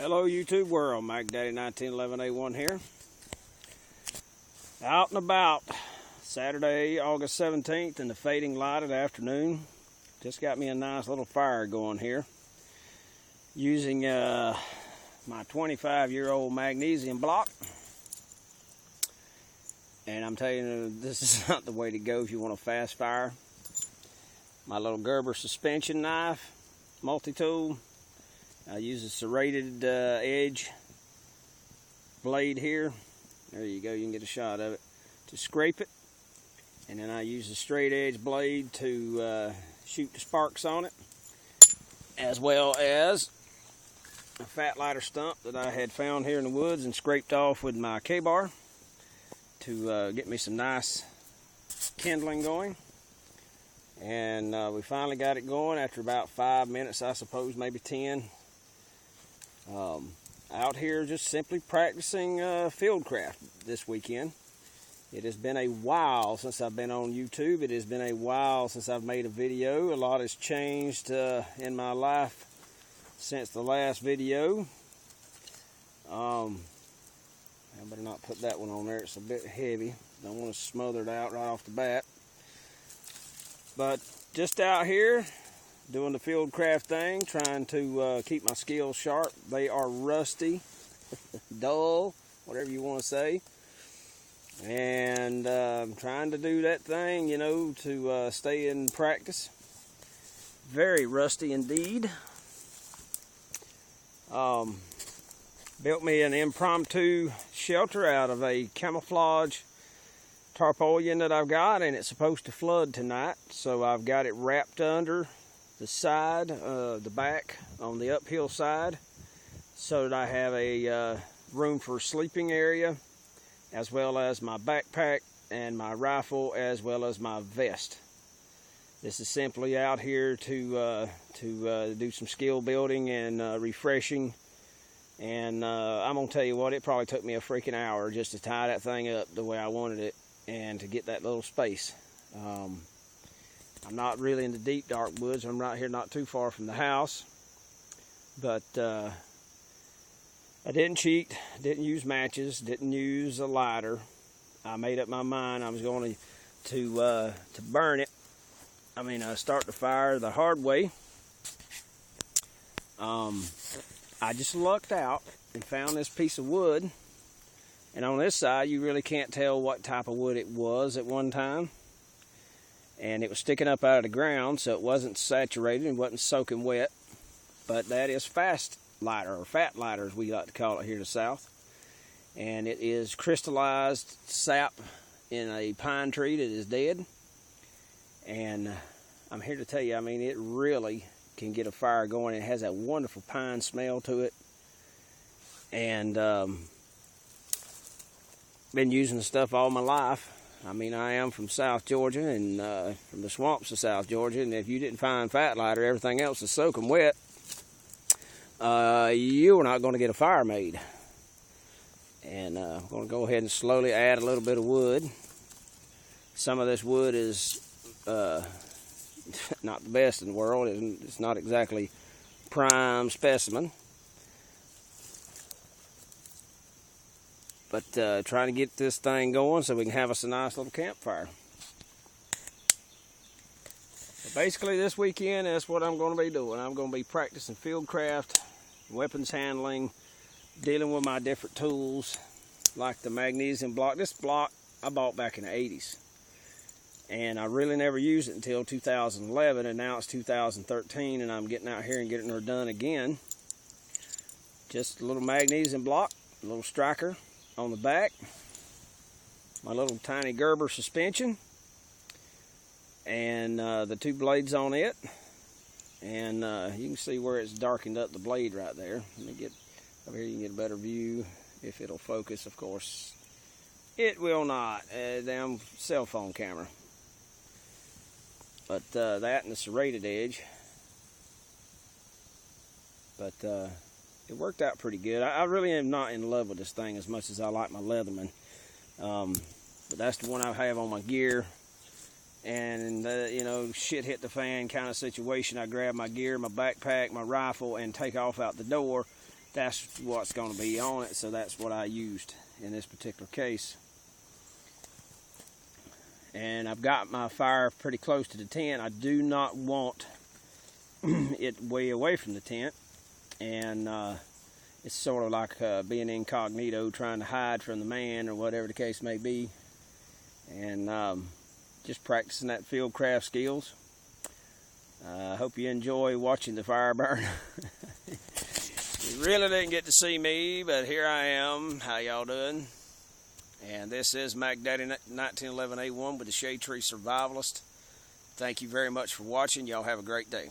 Hello YouTube world, Mike Daddy 1911A1 here. Out and about, Saturday, August 17th in the fading light of the afternoon. Just got me a nice little fire going here. Using my 25-year-old magnesium block. And I'm telling you, this is not the way to go if you want a fast fire. My little Gerber suspension knife, multi-tool. I use a serrated edge blade here. There you go, you can get a shot of it. To scrape it. And then I use a straight edge blade to shoot the sparks on it. As well as a fat lighter stump that I had found here in the woods and scraped off with my K-bar to get me some nice kindling going. And we finally got it going after about 5 minutes, I suppose, maybe 10. Out here just simply practicing Fieldcraft this weekend. It has been a while since I've been on YouTube. It has been a while since I've made a video. A lot has changed in my life since the last video. I better not put that one on there. It's a bit heavy. Don't want to smother it out right off the bat. But just out here doing the Fieldcraft thing, trying to keep my skills sharp. They are rusty, dull, whatever you want to say. And I'm trying to do that thing, you know, to stay in practice. Very rusty indeed. Built me an impromptu shelter out of a camouflage tarpaulin that I've got, and it's supposed to flood tonight. So I've got it wrapped under the side, the back on the uphill side, so that I have a room for sleeping area, as well as my backpack and my rifle, as well as my vest. This is simply out here to do some skill building and refreshing. And I'm gonna tell you what, it probably took me a freaking hour just to tie that thing up the way I wanted it and to get that little space. I'm not really in the deep dark woods. I'm right here not too far from the house. But I didn't cheat, didn't use matches, didn't use a lighter. I made up my mind I was going to burn it. I mean, start the fire the hard way. I just lucked out and found this piece of wood. And on this side, you really can't tell what type of wood it was at one time. And it was sticking up out of the ground, so it wasn't saturated and wasn't soaking wet. But that is fast lighter, or fat lighter as we like to call it here in the South. And it is crystallized sap in a pine tree that is dead. And I'm here to tell you, I mean, it really can get a fire going. It has that wonderful pine smell to it. And been using the stuff all my life. I mean, I am from South Georgia and from the swamps of South Georgia, and if you didn't find fat lighter, everything else is soaking wet, you're not going to get a fire made. And I'm going to go ahead and slowly add a little bit of wood. Some of this wood is not the best in the world. It's not exactly prime specimen. But trying to get this thing going so we can have us a nice little campfire. But basically this weekend, that's what I'm going to be doing. I'm going to be practicing Fieldcraft, weapons handling, dealing with my different tools, like the magnesium block. This block I bought back in the 80s. And I really never used it until 2011, and now it's 2013, and I'm getting out here and getting her done again. Just a little magnesium block, a little striker on the back, my little tiny Gerber suspension, and the two blades on it. And you can see where it's darkened up the blade right there. Let me get over here, you can get a better view if it'll focus. Of course it will not, damn cell phone camera. But that and the serrated edge. But it worked out pretty good. I really am not in love with this thing as much as I like my Leatherman. But that's the one I have on my gear. And, you know, shit hit the fan kind of situation. I grab my gear, my backpack, my rifle, and take off out the door. that's what's going to be on it, so that's what I used in this particular case. And I've got my fire pretty close to the tent. I do not want it way away from the tent, and it's sort of like being incognito, trying to hide from the man or whatever the case may be, and just practicing that Fieldcraft skills. I hope you enjoy watching the fire burn. You really didn't get to see me, but here I am. How y'all doing? And this is Mac Daddy 1911A1 with the Shade Tree Survivalist. Thank you very much for watching. Y'all have a great day.